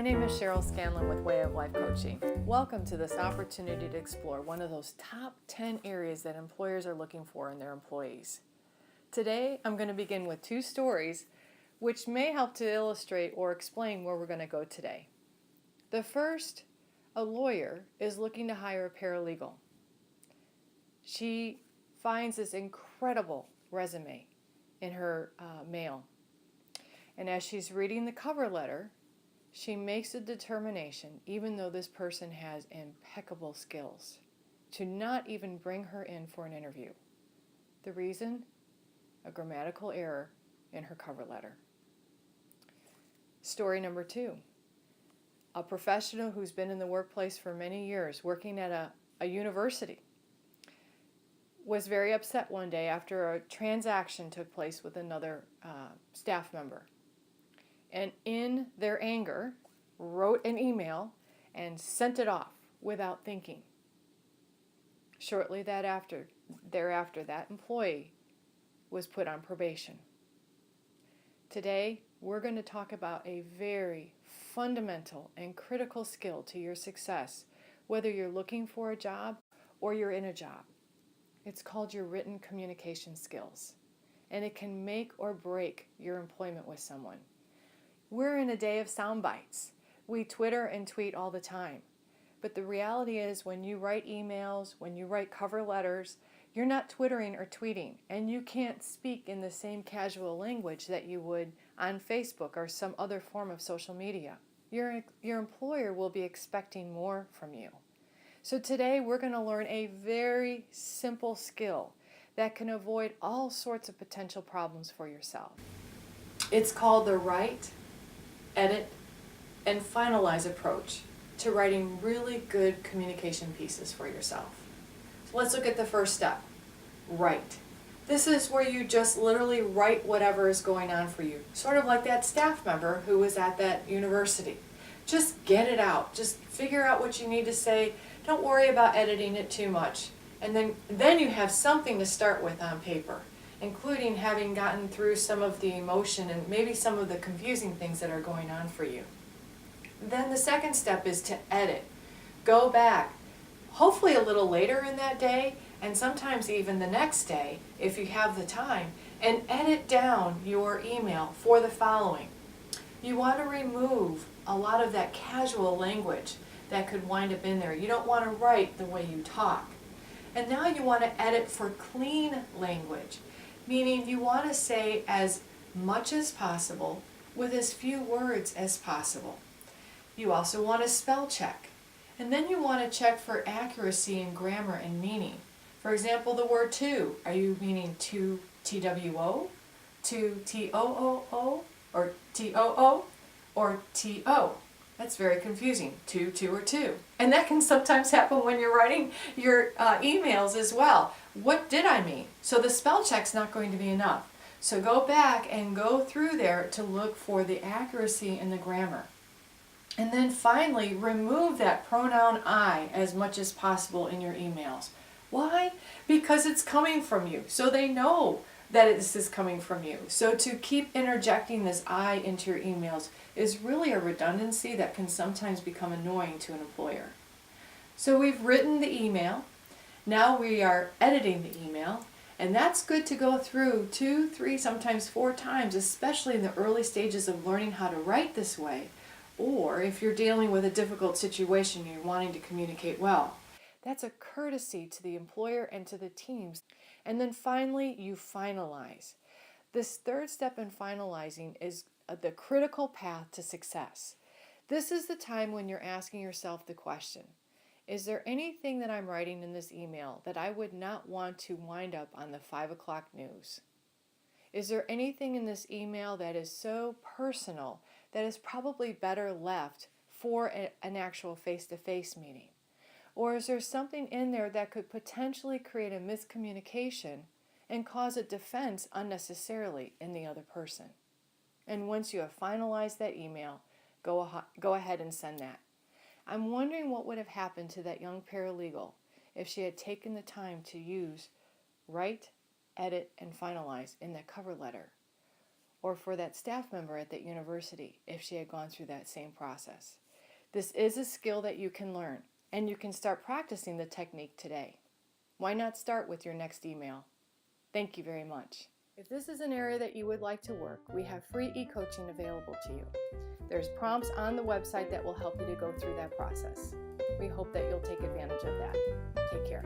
My name is Cheryl Scanlon with Way of Life Coaching. Welcome to this opportunity to explore one of those top 10 areas that employers are looking for in their employees. Today, I'm going to begin with two stories which may help to illustrate or explain where we're going to go today. The first, a lawyer is looking to hire a paralegal. She finds this incredible resume in her mail. And as she's reading the cover letter, she makes a determination, even though this person has impeccable skills, to not even bring her in for an interview. The reason? A grammatical error in her cover letter. Story number two. A professional who's been in the workplace for many years, working at a university, was very upset one day after a transaction took place with another staff member. And in their anger, wrote an email and sent it off without thinking. Shortly thereafter, that employee was put on probation. Today, we're going to talk about a very fundamental and critical skill to your success, whether you're looking for a job or you're in a job. It's called your written communication skills, and it can make or break your employment with someone. We're in a day of sound bites. We Twitter and tweet all the time. But the reality is when you write emails, when you write cover letters, you're not twittering or tweeting, and you can't speak in the same casual language that you would on Facebook or some other form of social media. Your employer will be expecting more from you. So today we're going to learn a very simple skill that can avoid all sorts of potential problems for yourself. It's called the write, edit, and finalize approach to writing really good communication pieces for yourself. So let's look at the first step, write. This is where you just literally write whatever is going on for you, sort of like that staff member who was at that university. Just get it out. Just figure out what you need to say. Don't worry about editing it too much. And then you have something to start with on paper, including having gotten through some of the emotion and maybe some of the confusing things that are going on for you. Then the second step is to edit. Go back, hopefully a little later in that day, and sometimes even the next day, if you have the time, and edit down your email for the following. You want to remove a lot of that casual language that could wind up in there. You don't want to write the way you talk. And now you want to edit for clean language, meaning you want to say as much as possible with as few words as possible. You also want to spell check. And then you want to check for accuracy in grammar and meaning. For example, the word to. Are you meaning to TWO, to TOOO, or TOO, or TO? That's very confusing. Two, or two. And that can sometimes happen when you're writing your emails as well. What did I mean? So the spell check's not going to be enough. So go back and go through there to look for the accuracy in the grammar. And then finally, remove that pronoun I as much as possible in your emails. Why? Because it's coming from you. So they know that this is coming from you. So to keep interjecting this I into your emails is really a redundancy that can sometimes become annoying to an employer. So we've written the email. Now we are editing the email. And that's good to go through 2, 3, sometimes 4 times, especially in the early stages of learning how to write this way. Or if you're dealing with a difficult situation, you're wanting to communicate well. That's a courtesy to the employer and to the teams. And then finally, you finalize. This third step in finalizing is the critical path to success. This is the time when you're asking yourself the question, is there anything that I'm writing in this email that I would not want to wind up on the 5 o'clock news? Is there anything in this email that is so personal that is probably better left for an actual face-to-face meeting? Or is there something in there that could potentially create a miscommunication and cause a defense unnecessarily in the other person? And once you have finalized that email, go ahead and send that. I'm wondering what would have happened to that young paralegal if she had taken the time to use write, edit, and finalize in that cover letter. or for that staff member at that university if she had gone through that same process. This is a skill that you can learn, and you can start practicing the technique today. Why not start with your next email? Thank you very much. If this is an area that you would like to work, we have free e-coaching available to you. There's prompts on the website that will help you to go through that process. We hope that you'll take advantage of that. Take care.